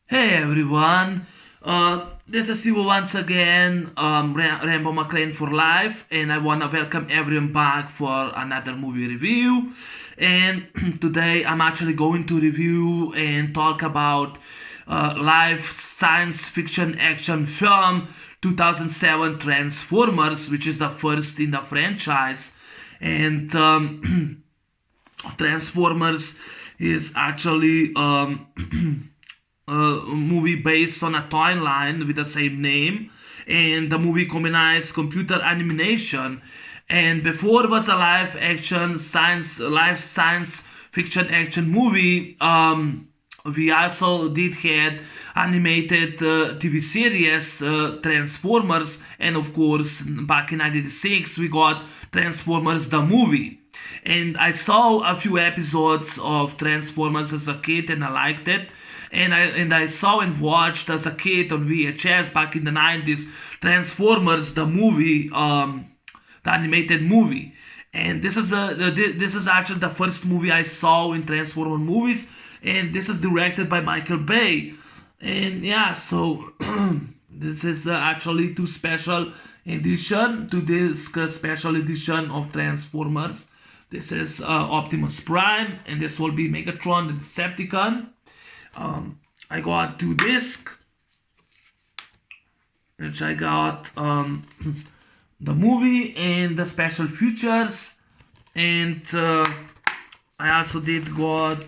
Hey everyone, this is Steve once again, Rambo McLean for life, and I want to welcome everyone back for another movie review. And today I'm actually going to review and talk about live science fiction action film 2007 Transformers, which is the first in the franchise. And Transformers is actually a movie based on a toy line with the same name, and the movie combines computer animation. And before it was a live science fiction action movie. We also did had animated TV series Transformers, and of course back in 1996 we got Transformers the movie. And I saw a few episodes of Transformers as a kid, and I liked it. And I saw and watched as a kid on VHS back in the 90s Transformers the movie, the animated movie. And this is actually the first movie I saw in Transformer movies, and this is directed by Michael Bay. And yeah, so this is actually two special edition to this special edition of Transformers. This is Optimus Prime, and this will be Megatron the Decepticon. I got two discs, which I got the movie and the special features, and I also did got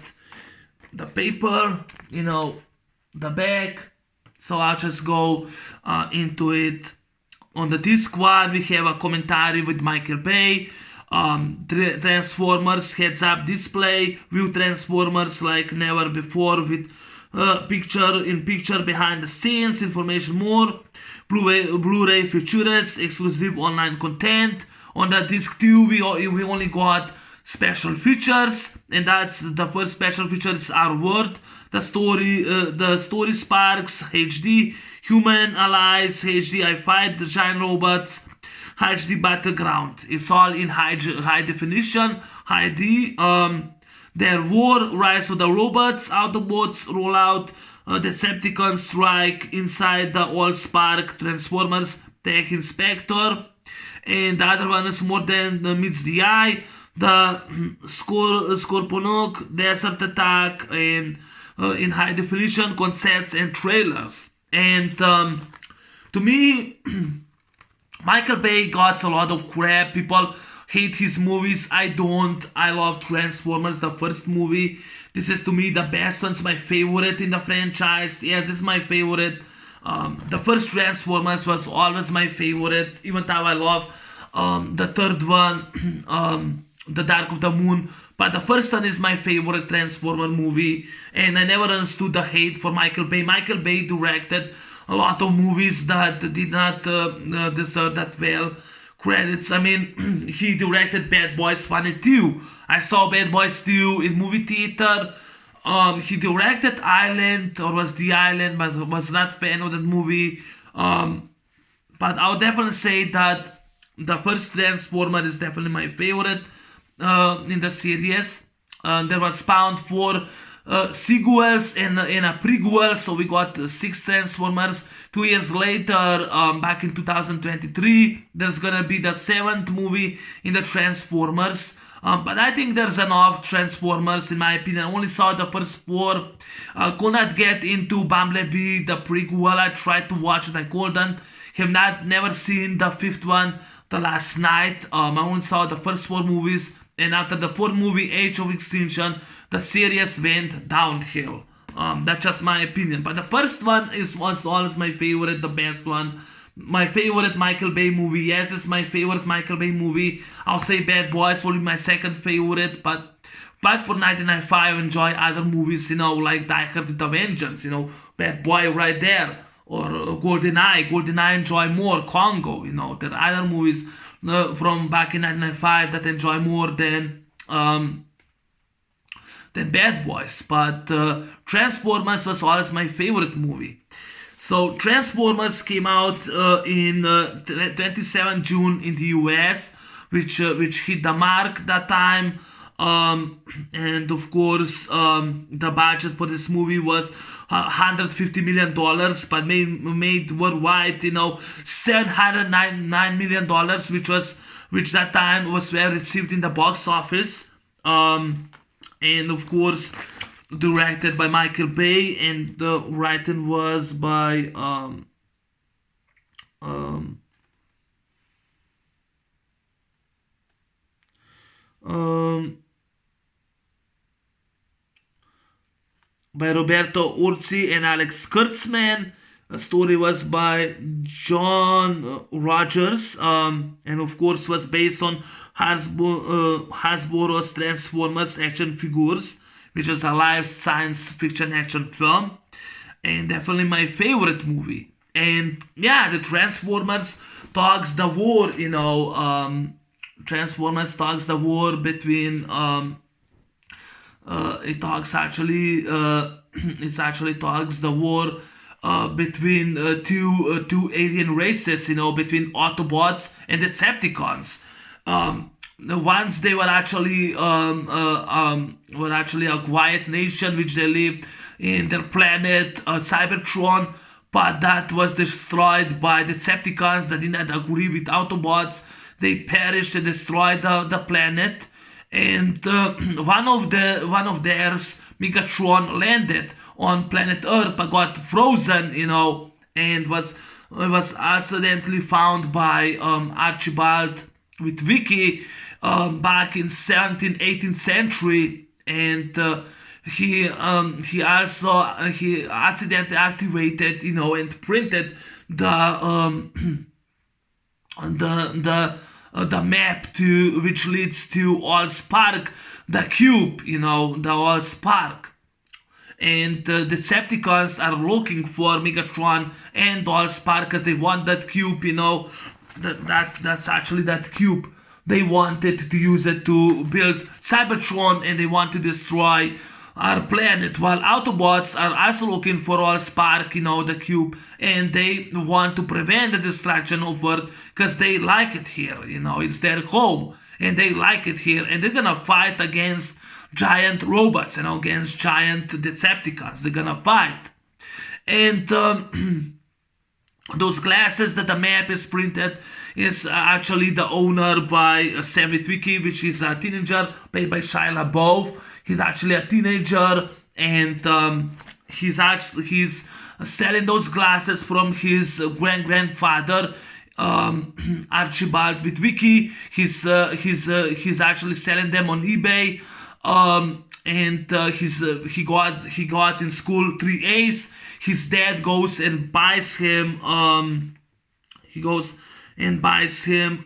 the paper, the bag. So I'll just go into it. On the disc one, we have a commentary with Michael Bay. Transformers heads-up display, view Transformers like never before with picture behind the scenes, information more, Blu-ray features, exclusive online content. On the disc 2, we only got special features, and that's the first special features are Word, the story sparks, HD, human allies, HD, I fight the giant robots, HD battleground. It's all in high definition, high D. Their war, rise of the robots, Autobots roll out, Decepticons strike inside the all spark Transformers Tech Inspector, and the other one is more than meets the eye. The Scorponok Desert Attack, and in high definition concepts and trailers. And to me, Michael Bay got a lot of crap. People hate his movies. I don't. I love Transformers, the first movie. This is to me the best one. It's my favorite in the franchise. Yes, this is my favorite. The first Transformers was always my favorite, even though I love the third one, The Dark of the Moon. But the first one is my favorite Transformer movie, and I never understood the hate for Michael Bay. Michael Bay directed a lot of movies that did not deserve that well credits. I mean, he directed Bad Boys 1 and 2. I saw Bad Boys 2 in movie theater. He directed Island, or was The Island, but was not fan of that movie. But I would definitely say that the first Transformer is definitely my favorite in the series. There was spawned for sequels and a prequel, so we got six Transformers. 2 years later, back in 2023, there's gonna be the seventh movie in the Transformers. But I think there's enough Transformers in my opinion. I only saw the first four. Could not get into Bumblebee, the prequel. I tried to watch it, I couldn't. Have never seen the fifth one, The Last Night. I only saw the first four movies, and after the fourth movie, Age of Extinction, the series went downhill. That's just my opinion. But the first one was always my favorite, the best one. My favorite Michael Bay movie. Yes, this is my favorite Michael Bay movie. I'll say Bad Boys will be my second favorite. But back for 1995, I enjoy other movies, like Die Hard with a Vengeance, Bad Boy right there. Or GoldenEye. GoldenEye enjoy more. Congo, There are other movies from back in 1995 that enjoy more than Bad Boys. But Transformers was always my favorite movie. So Transformers came out in 27 June in the US, which hit the mark that time. And of course, the budget for this movie was $150 million, but made worldwide, $709 million, which that time was well received in the box office. And of course, directed by Michael Bay, and the writing was by um, um, by Roberto Urzi and Alex Kurtzman. The story was by John Rogers, and of course was based on Hasbro's Transformers action figures, which is a live science fiction action film, and definitely my favorite movie. And yeah, the Transformers talks the war, Transformers talks the war between it talks actually it actually talks the war between two alien races, between Autobots and Decepticons. Once they were actually a quiet nation which they lived in their planet Cybertron, but that was destroyed by Decepticons that did not agree with Autobots. They perished and destroyed the planet. And one of theirs, Megatron, landed on planet Earth but got frozen, and was accidentally found by Archibald with Vicky back in 17th, 18th century, and he accidentally activated, and printed the map which leads to Allspark, the cube, the Allspark. And the Decepticons are looking for Megatron and Allspark because they want that cube, that's actually that cube. They wanted to use it to build Cybertron, and they want to destroy our planet, while Autobots are also looking for Allspark, the cube, and they want to prevent the destruction of Earth because they like it here, it's their home, and they like it here, and they're gonna fight against giant robots, against giant Decepticons. They're gonna fight. And those glasses that the map is printed is actually the owner by Sam Witwicky, which is a teenager played by Shia LaBeouf. He's actually a teenager, and he's selling those glasses from his grandfather, Archibald Witwicky. He's actually selling them on eBay, and he got in school 3 A's. His dad goes and buys him. He goes and buys him.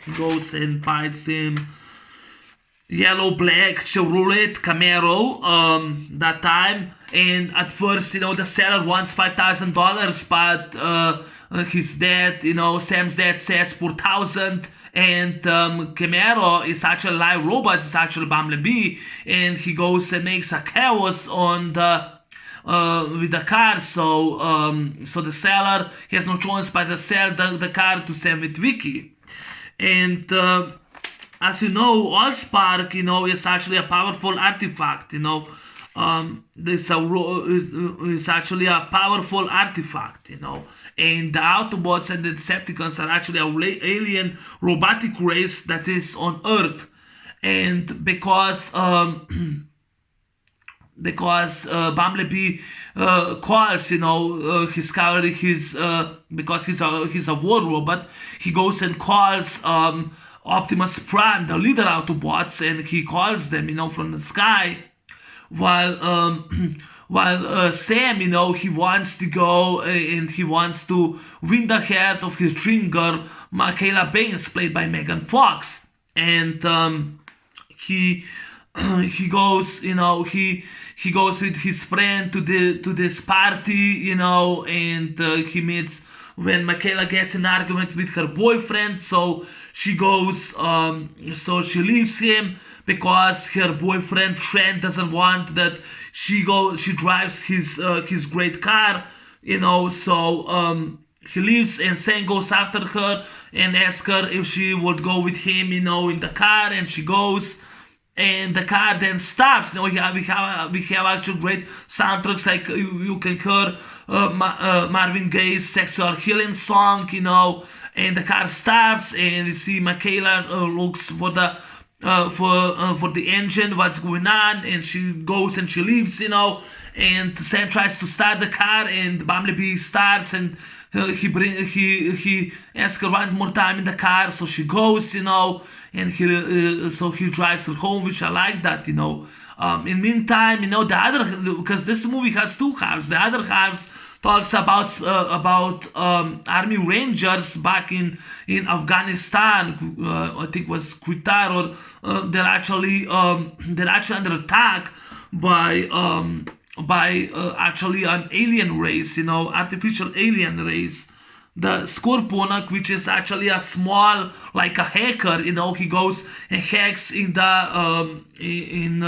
He goes and buys him yellow black Chevrolet Camaro that time, and at first the seller wants $5,000, but his dad, Sam's dad says $4,000, and Camaro is actually a live robot, it's actually Bumblebee, and he goes and makes a chaos on the with the car, so the seller has no choice but to sell the car to Sam Witwicky. And as you know, Allspark, is actually a powerful artifact. It's actually a powerful artifact. And the Autobots and the Decepticons are actually a alien robotic race that is on Earth. And because Bumblebee calls, because he's a war robot, he goes and calls Optimus Prime, the leader Autobots, and he calls them, from the sky, while Sam, he wants to go and he wants to win the heart of his dream girl, Michaela Baines, played by Megan Fox, and he goes, he goes with his friend to this party, and he meets when Michaela gets in an argument with her boyfriend, so she goes, so she leaves him because her boyfriend Trent doesn't want that she drives his great car, so he leaves, and Sam goes after her and asks her if she would go with him, in the car, and she goes. And the car then stops. We have actually great soundtracks, like you can hear Marvin Gaye's "Sexual Healing" song, and the car stops, and you see Michaela looks for the engine, what's going on, and she goes and she leaves, and Sam tries to start the car, and Bumblebee starts, and he asks her one more time in the car, so she goes, and he drives her home, which I like that, In meantime, the other, because this movie has two halves. The other halves talks about army rangers back in Afghanistan. I think it was Qatar, or they're actually under attack by actually an alien race, artificial alien race, the Scorponok, which is actually a small, like a hacker, he goes and hacks in the in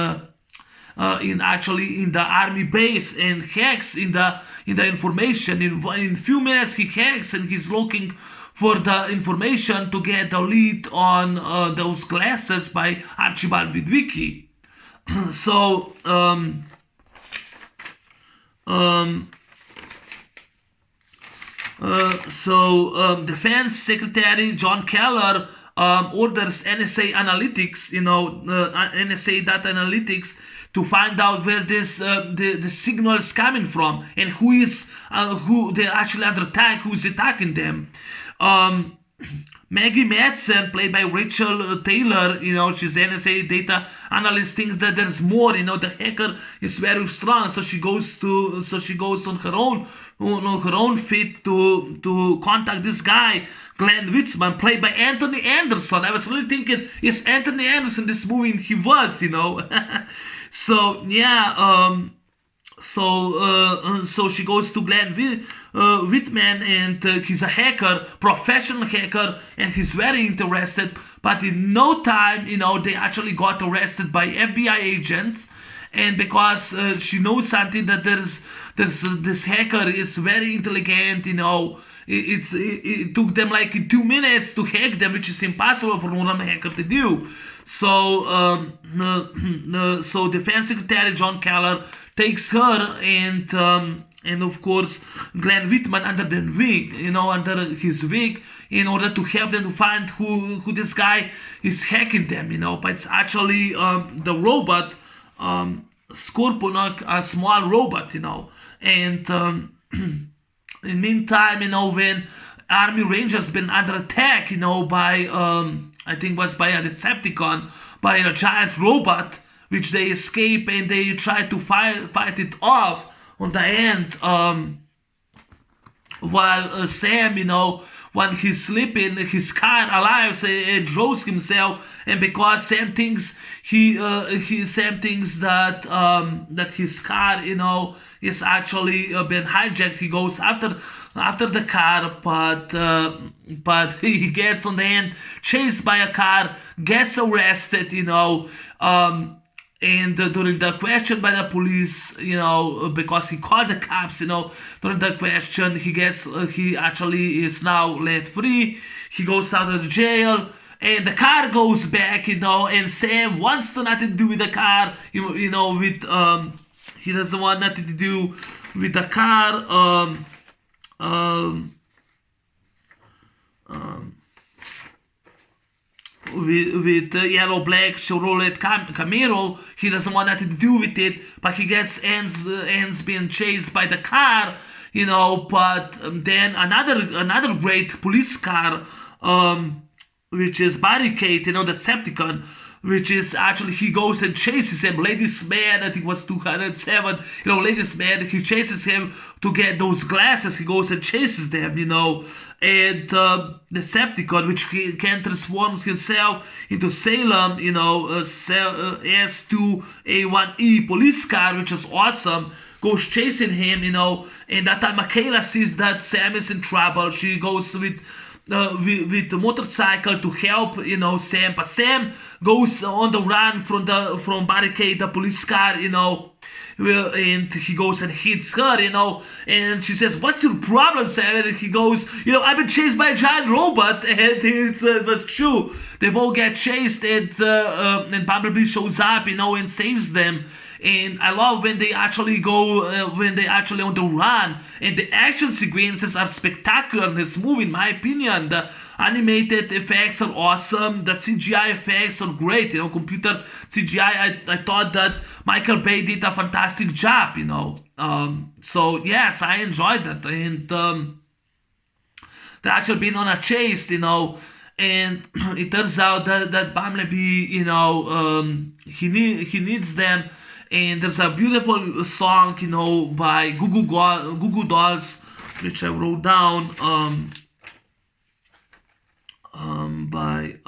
the army base, and hacks in the information. In few minutes he hacks, and he's looking for the information to get the lead on those glasses by Archibald Witwicky. So Defense Secretary John Keller orders NSA analytics, NSA data analytics, to find out where the signal is coming from, and who they're actually under attack, who is attacking them. Maggie Madsen, played by Rachel Taylor, she's the NSA data analyst, thinks that there's more. The hacker is very strong, so she goes on her own feet to contact this guy, Glenn Witzman, played by Anthony Anderson. I was really thinking, is Anthony Anderson this movie? And he was, So yeah. So she goes to Glenn Whitman, and he's a hacker, professional hacker, and he's very interested. But in no time, they actually got arrested by FBI agents, and because she knows something, that there's this hacker is very intelligent, it took them like 2 minutes to hack them, which is impossible for one hacker to do. So so Defense Secretary John Keller takes her and of course Glenn Whitman under his wing, in order to help them to find who this guy is hacking them, But it's actually the robot, Scorponok, a small robot, And in meantime, when Army Rangers been under attack, by I think was by a Decepticon, by a giant robot, which they escape, and they try to fight it off on the end, while Sam, when he's sleeping, his car alive and draws himself, and because Sam thinks Sam thinks that his car, is actually been hijacked, he goes after the car, but he gets on the end chased by a car, gets arrested, and during the question by the police, because he called the cops, during the question, he actually is now let free. He goes out of the jail, and the car goes back, and Sam wants to nothing to do with the car, he doesn't want nothing to do with the car, with yellow black Chevrolet Camaro. He doesn't want nothing to do with it, but he ends being chased by the car, but then another great police car, which is Barricade, the Decepticon, which is actually, he goes and chases him. Ladies Man, I think it was 207, Ladies Man, he chases him to get those glasses. He goes and chases them, and Decepticon, which can transform himself into Salem, S2A1E police car, which is awesome, goes chasing him, and that time Michaela sees that Sam is in trouble. She goes with the motorcycle to help, Sam, but Sam goes on the run from Barricade, the police car, Well, and he goes and hits her, and she says, "What's your problem, Sam?" And he goes, "I've been chased by a giant robot," and it's the shoe. They both get chased, and Bumblebee shows up, and saves them. And I love when they actually on the run, and the action sequences are spectacular in this movie, in my opinion. The animated effects are awesome. The CGI effects are great. Computer CGI. I thought that Michael Bay did a fantastic job. So yes, I enjoyed that, and they're actually been on a chase. And it turns out that Bumblebee, he needs them. And there's a beautiful song, by Goo Goo Dolls, which I wrote down. By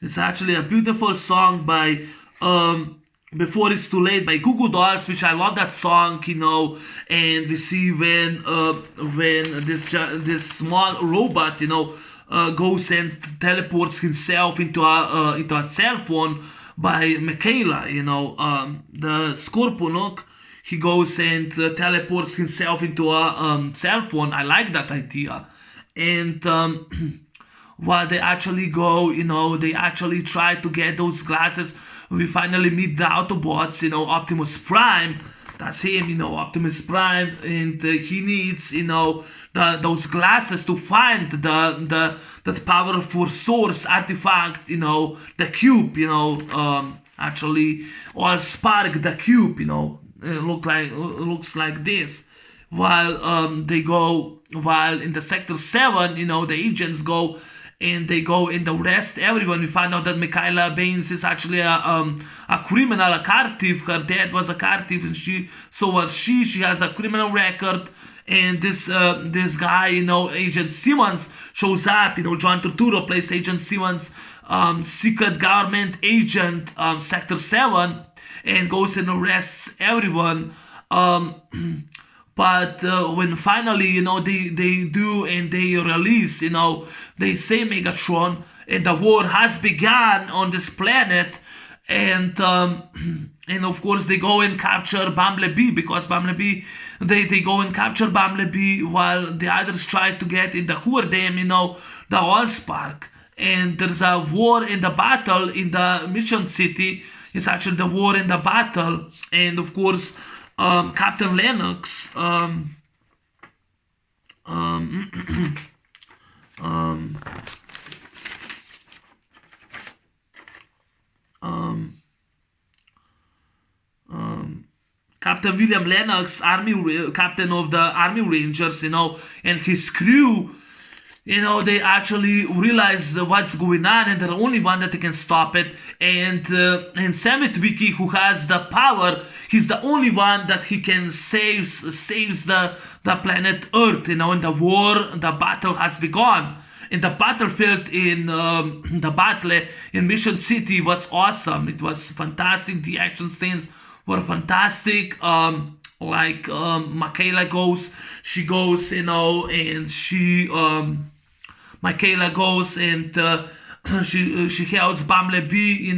it's actually a beautiful song by Before It's Too Late by Goo Goo Dolls, which I love that song, and we see when this small robot, goes and teleports himself into a cell phone by Michaela, the Scorponok. He goes and teleports himself into a cell phone. I like that idea. And while they actually go, they actually try to get those glasses. We finally meet the Autobots, Optimus Prime. That's him, Optimus Prime, and he needs, those glasses to find that powerful source artifact, the cube, actually, or spark the cube, it looks like this. While while in the Sector 7, the agents go. And they go and arrest everyone. We find out that Michaela Baines is actually a criminal, a car thief. Her dad was a car thief, and so was she. She has a criminal record. And this guy, Agent Simmons, shows up. John Turturro plays Agent Simmons, secret government agent, Sector 7, and goes and arrests everyone. But when finally, they do and they release, they say Megatron, and the war has begun on this planet, and of course they go and capture Bumblebee, because Bumblebee, they go and capture Bumblebee while the others try to get in the Hoover Dam, the Allspark. And there's a war in the battle in the Mission City. It's actually the war in the battle, and of course, Captain Lennox, Captain William Lennox, captain of the Army Rangers, and his crew, they actually realize what's going on, and they're the only one that can stop it. And Sam Witwicky, who has the power, he's the only one that he can saves the planet Earth. In the war, the battle has begun. And the battlefield in Mission City was awesome. It was fantastic. The action scenes were fantastic. Michaela goes, and she Michaela goes and she helps Bumblebee,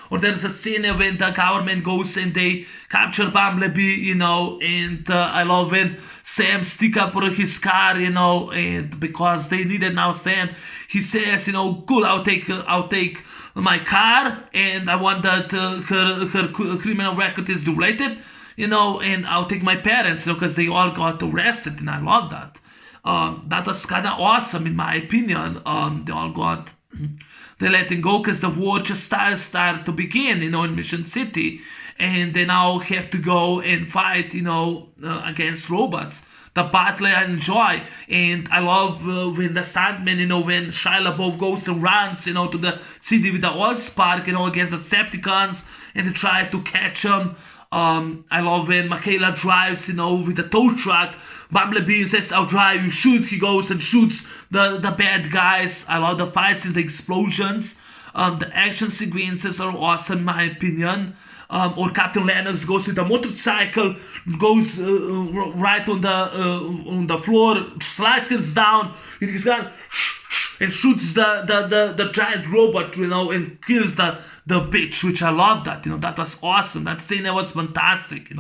or there's a scene when the government goes and they capture Bumblebee, and I love when Sam stick up for his car, and because they needed now Sam, he says, cool, I'll take my car, and I want that her criminal record is deleted, and I'll take my parents, because they all got arrested, and I love that. That was kind of awesome in my opinion. They all got, they let him go because the war just started to begin, in Mission City, and they now have to go and fight, against robots. The battle I enjoy, and I love when the stuntman, when Shia LaBeouf goes and runs, to the city with the Allspark, against the Decepticons, and they try to catch him. I love when Michaela drives, with the tow truck. Bumblebee says, I'll drive, you shoot. He goes and shoots the bad guys. I love the fights and the explosions. The action sequences are awesome, in my opinion. Or Captain Lennox goes with a motorcycle, goes right on the floor, slices down with his gun, and shoots the giant robot, and kills the bitch, which I love that. That was awesome. That scene was fantastic.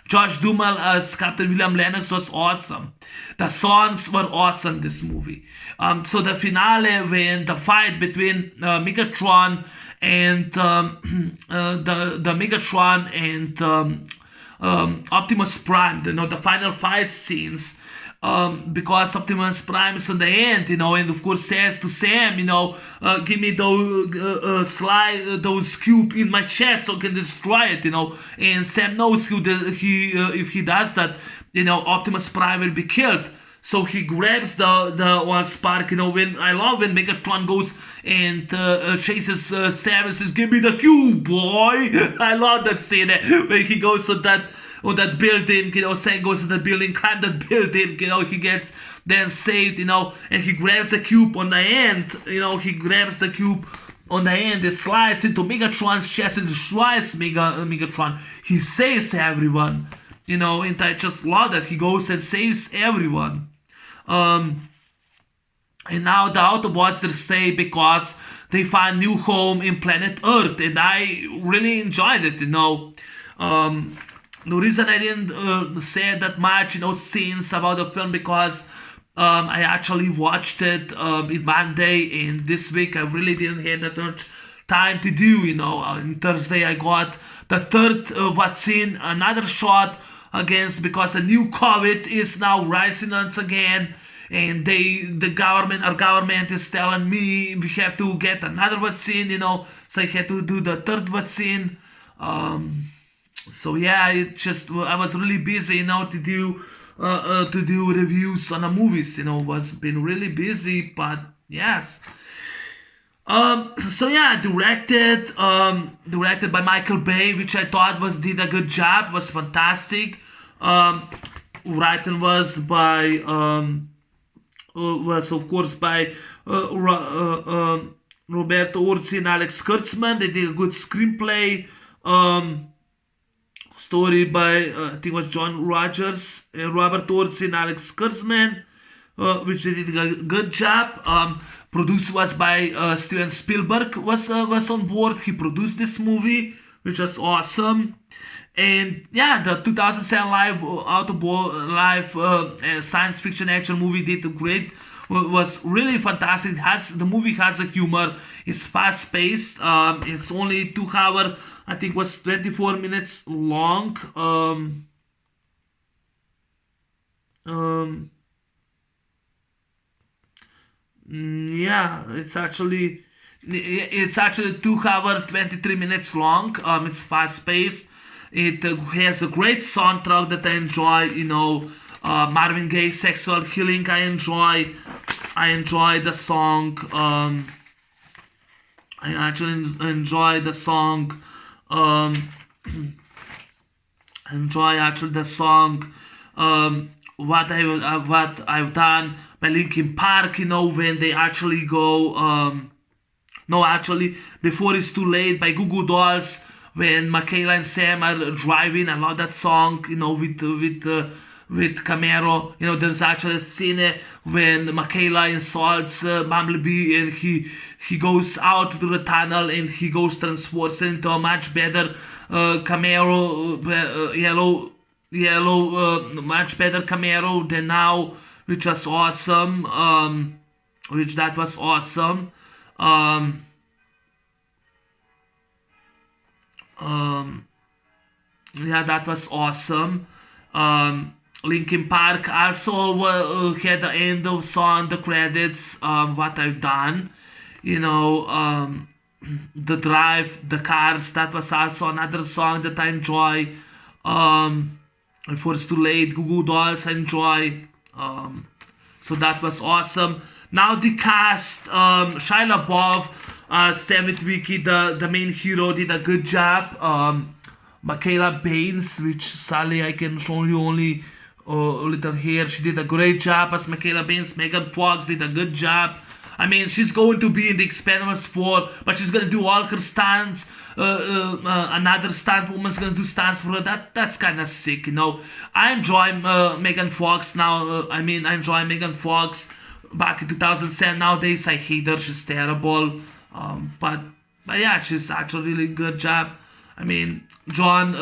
Josh Duhamel as Captain William Lennox was awesome. The songs were awesome, this movie. So the finale, when the fight between Megatron and the Megatron and Optimus Prime, the final fight scenes, because Optimus Prime is on the end, and of course says to Sam, give me those cube in my chest so I can destroy it, and Sam knows if he does that, Optimus Prime will be killed. So he grabs the one spark, when I love when Megatron goes and chases Sam and says, give me the cube, boy. I love that scene when he goes to that building, Sam goes to the building, climb that building, he gets then saved, and he grabs the cube on the end, it slides into Megatron's chest and destroys Megatron. He saves everyone, and I just love that. He goes and saves everyone. And now the Autobots, they stay because they find new home in planet Earth, and I really enjoyed it, The reason I didn't say that much, scenes about the film, because I actually watched it in one day, and this week I really didn't have that much time to do, On Thursday I got the third vaccine, another shot against, because a new COVID is now rising once again, and our government is telling me we have to get another vaccine, so I had to do the third vaccine. So yeah, I was really busy, to do reviews on the movies, was been really busy, but yes. So yeah, directed by Michael Bay, which I thought did a good job, was fantastic. Written was of course by Roberto Orci and Alex Kurtzman. They did a good screenplay. Story by I think it was John Rogers, Robert Orci and Alex Kurtzman, which they did a good job. Produced was by Steven Spielberg was on board. He produced this movie, which was awesome. And yeah, the 2007 live science fiction action movie did great. Was really fantastic. The movie has a humor. It's fast paced. It's only 2 hours. I think was 24 minutes long. Yeah, it's actually 2 hours 23 minutes long. It's fast paced. It has a great soundtrack that I enjoy. Marvin Gaye's Sexual Healing. I enjoy the song. I actually enjoy the song. What I've done by Linkin Park, when they actually go, Before It's Too Late by Goo Goo Dolls, when Michaela and Sam are driving. I love that song, with Camaro. There's actually a scene when Michaela insults Bumblebee, and he goes out to the tunnel, and he transports into a much better Camaro, yellow, much better Camaro than now, which was awesome. Yeah, that was awesome. Linkin Park also had the end of song, the credits, what I've done. The Drive, the Cars, that was also another song that I enjoy. Before It's Too Late, Goo Goo Dolls I enjoy. So that was awesome. Now the cast, Shia LaBeouf, Sam Witwicky, the main hero, did a good job. Michaela Baines, which sadly I can show you only a little here. She did a great job as Michaela Baines. Megan Fox did a good job I mean, she's going to be in the Expendables 4, but she's gonna do all her stunts. Another stunt woman's gonna do stunts for her. That's kind of sick, you know. I enjoy Megan Fox now. I enjoy Megan Fox back in 2007. Nowadays, I hate her. She's terrible. But yeah, she's actually really good job. I mean, John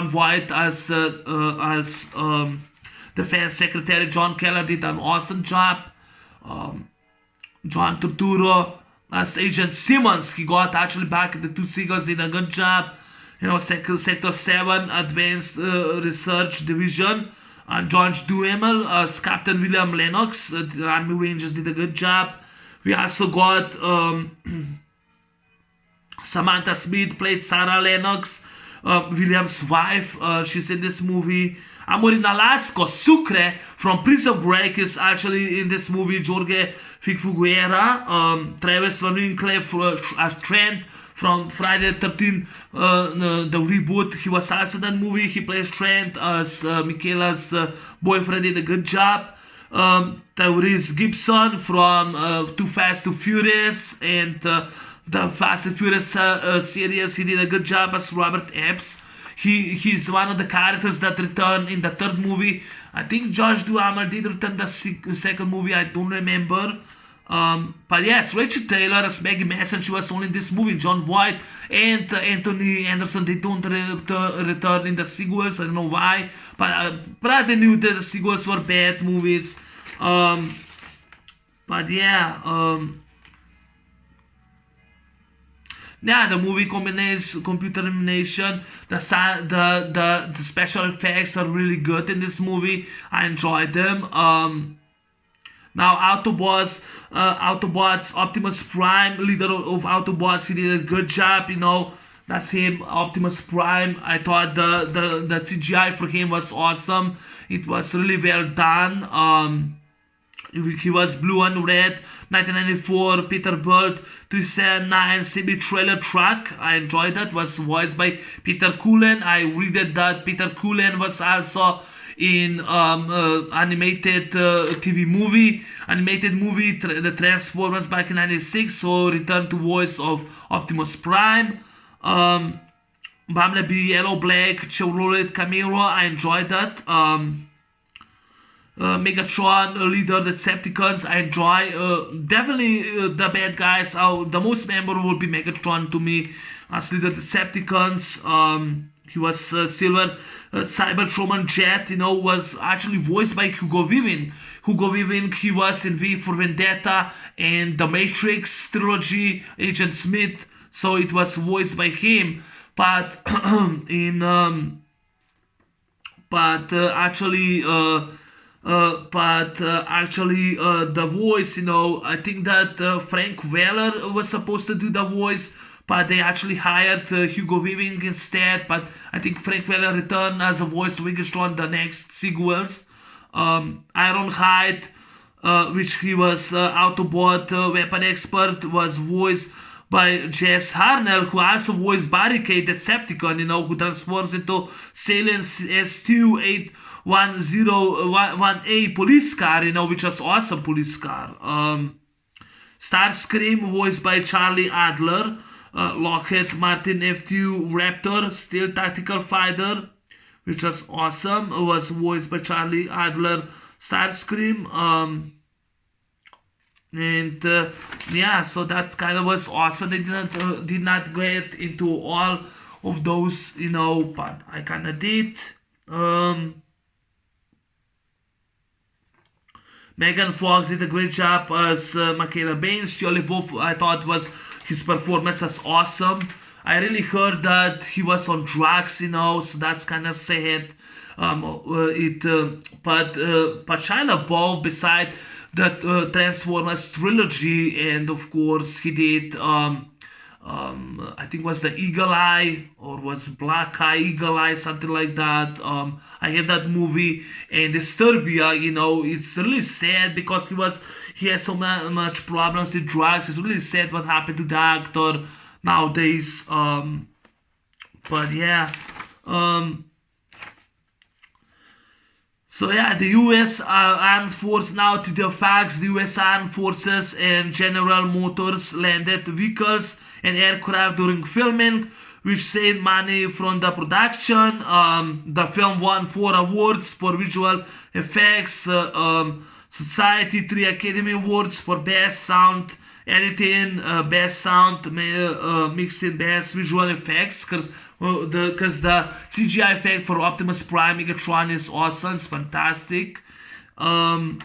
Voight as Defense Secretary John Keller did an awesome job. John Turturro as Agent Simmons, he got actually back in the two sequels, did a good job. You know, Sector 7 Advanced Research Division. George Duhamel as Captain William Lennox, the Army Rangers did a good job. We also got Samantha Smith played Sarah Lennox, William's wife. She's in this movie. Amorin Alasko Sucre from Prison Break is actually in this movie. Jorge Figuera, Travis Van Winkle as Trent from Friday the 13th, the reboot. He was also in that movie. He plays Trent as Michaela's boyfriend. Did a good job. Tyrese Gibson from Too Fast, Too Furious and the Fast and Furious series. He did a good job as Robert Epps. He's one of the characters that return in the third movie. I think Josh Duhamel did return the second movie. I don't remember. But yes, Rachel Taylor as Maggie Mason. She was only in this movie. John Voight and Anthony Anderson, they don't return in the sequels. I don't know why. But they knew that the sequels were bad movies. But yeah. Yeah, the movie combines computer animation. The special effects are really good in this movie. I enjoyed them. Now Autobots, Optimus Prime, leader of Autobots, he did a good job. You know, that's him, Optimus Prime. I thought the CGI for him was awesome. It was really well done. He was blue and red. 1994 Peterbilt 379 semi-trailer truck. I enjoyed that. Was voiced by Peter Cullen. I read that Peter Cullen was also in animated movie the Transformers back in 96. So returned to voice of Optimus Prime. Bumblebee Yellow Black Chevrolet Camaro. I enjoyed that. Megatron, leader Decepticons, I enjoy. Definitely the bad guys. The most memorable will be Megatron to me as leader Decepticons. He was Silver Cybertron Jet, you know, was actually voiced by Hugo Weaving. Hugo Weaving, he was in V for Vendetta and the Matrix trilogy, Agent Smith, so it was voiced by him. But actually the voice, you know, I think that Frank Weller was supposed to do the voice, but they actually hired Hugo Weaving instead. But I think Frank Weller returned as a voice of Megatron the next sequels. Ironhide, which he was Autobot weapon expert, was voiced by Jess Harnell, who also voiced Barricade Decepticon, you know, who transforms into Salient S28101A police car, you know, which was awesome police car. Starscream, voiced by Charlie Adler. Lockheed Martin F2 Raptor, Steel Tactical Fighter, which was awesome, was voiced by Charlie Adler. Starscream. Yeah, so that kind of was awesome. They did not get into all of those, you know, but I kind of did. Megan Fox did a great job as Michaela Baines. Shirley Boff, I thought was his performance was awesome. I really heard that he was on drugs, you know, so that's kind of sad. But Shia LaBeouf, beside that Transformers trilogy, and of course he did I think was the Eagle Eye, or was Black Eye, Eagle Eye, something like that. I had that movie, and Disturbia, you know, it's really sad because he had so much problems with drugs. It's really sad what happened to the actor nowadays. But yeah. So yeah, the U.S. Armed Force, now to the facts, the U.S. Armed Forces and General Motors landed vehicles and aircraft during filming, which saved money from the production. The film won 4 awards for visual effects, Society 3 Academy Awards for Best Sound Editing, Best Sound Mixing, Best Visual Effects, because the CGI effect for Optimus Prime Megatron is awesome, it's fantastic. Um,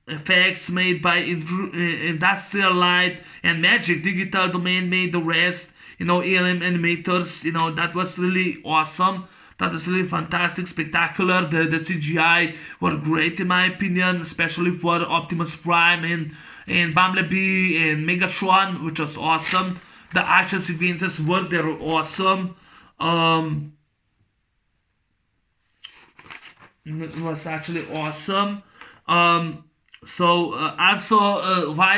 Effects made by Industrial Light and Magic Digital Domain made the rest. ELM animators. That was really awesome. That is really fantastic, spectacular. The CGI were great in my opinion, especially for Optimus Prime and Bumblebee and Megatron, which was awesome. The action sequences were awesome. It was actually awesome. Why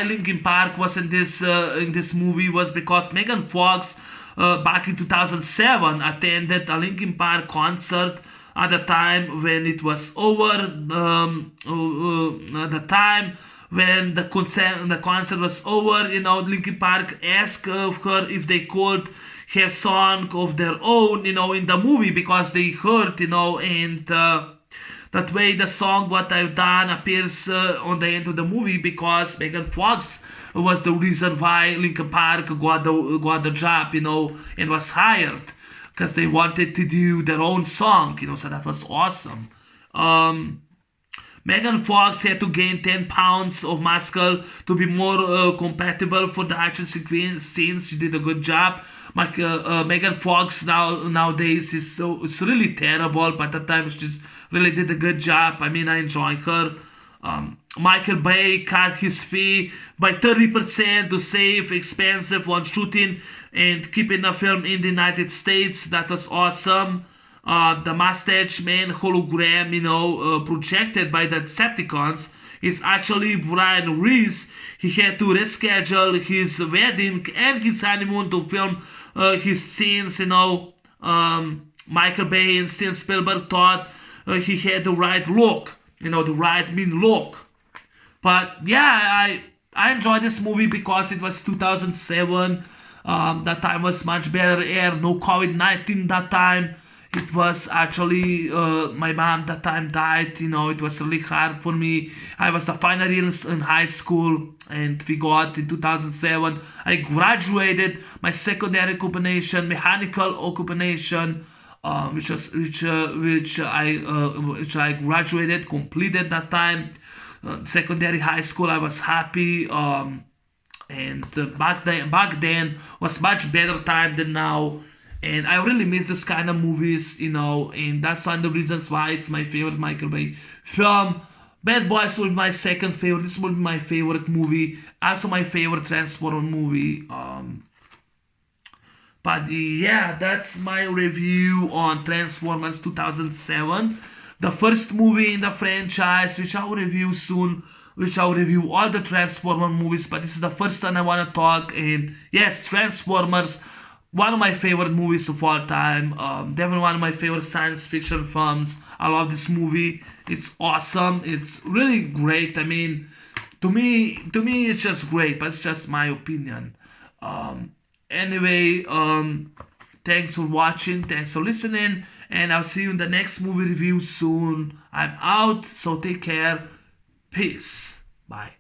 Linkin Park was in this movie was because Megan Fox back in 2007 attended a Linkin Park concert at the time when it was over. At the time when the concert was over, Linkin Park asked her if they could have song of their own, in the movie, because they heard, and that way the song What I've Done appears on the end of the movie, because Megan Fox was the reason why Linkin Park got the job, and was hired, because they wanted to do their own song, so that was awesome. Megan Fox had to gain 10 pounds of muscle to be more compatible for the action scenes. She did a good job. Megan Fox nowadays it's really terrible, but at the time she just really did a good job. I mean, I enjoy her. Michael Bay cut his fee by 30% to save expensive on shooting and keeping the film in the United States. That was awesome. The Mustache Man hologram, projected by the Decepticons, is actually Brian Reese. He had to reschedule his wedding and his honeymoon to film his scenes. Michael Bay and Steven Spielberg thought he had the right look, the right mean look. But yeah, I enjoyed this movie because it was 2007. That time was much better air, no COVID-19 that time. It was actually, my mom that time died, it was really hard for me. I was the final year in high school, and we got in 2007. I graduated my secondary occupation, mechanical occupation, which I graduated, completed that time. Secondary high school, I was happy, and back then was much better time than now. And I really miss this kind of movies, and that's one of the reasons why it's my favorite Michael Bay film. Bad Boys will be my second favorite. This will be my favorite movie. Also my favorite Transformer movie. But yeah, that's my review on Transformers 2007. The first movie in the franchise, which I'll review soon. Which I'll review all the Transformer movies. But this is the first time I want to talk. And yes, Transformers, one of my favorite movies of all time. Definitely one of my favorite science fiction films. I love this movie. It's awesome. It's really great. I mean, to me, it's just great, but it's just my opinion. Anyway, thanks for watching. Thanks for listening. And I'll see you in the next movie review soon. I'm out, so take care. Peace. Bye.